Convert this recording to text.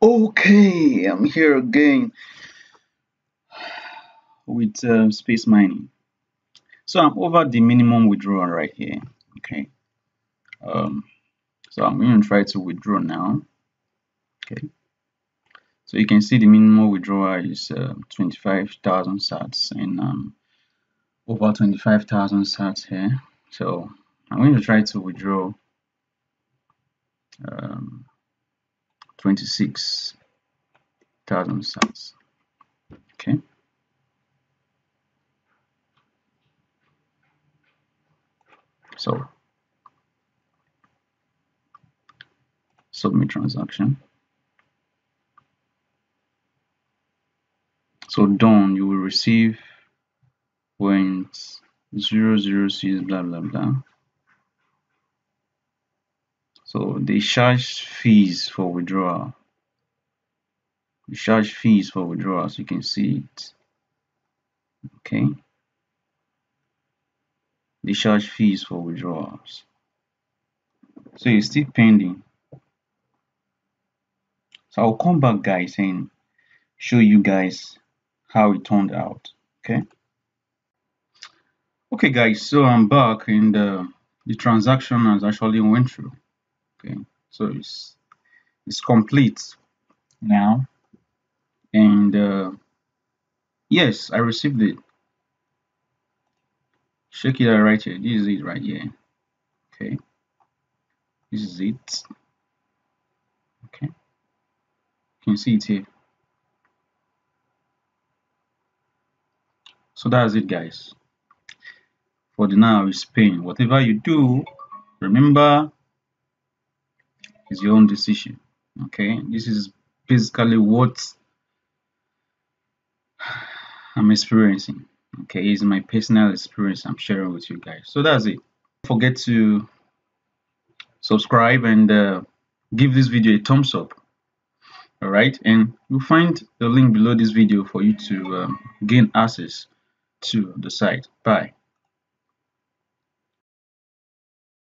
Okay, I'm here again with space mining. So I'm over the minimum withdrawal right here. Okay, um, so I'm going to try to withdraw now. Okay, so you can see the minimum withdrawal is 25,000 sats and over 25,000 sats here. So I'm going to try to withdraw um, 26,000 sats. Okay, so submit transaction. So done, you will receive point 006 blah blah blah. So they charge fees for withdrawal. They charge fees for withdrawals. You can see it. Okay. They charge fees for withdrawals. So it's still pending. So I'll come back, guys, and show you guys how it turned out. Okay. Okay, guys. So I'm back, and the transaction has actually went through. Okay. So it's complete now, and yes, I received it. Check it out right here. This is it right here. Okay. This is it. Okay. You can see it here. So that's it, guys. For the now, it's pain. Whatever you do, remember, it's your own decision. Okay. This is basically what I'm experiencing. Okay. It's my personal experience I'm sharing with you guys. So that's it. Don't forget to subscribe and give this video a thumbs up. All right, and you'll find the link below this video for you to gain access to the site. Bye.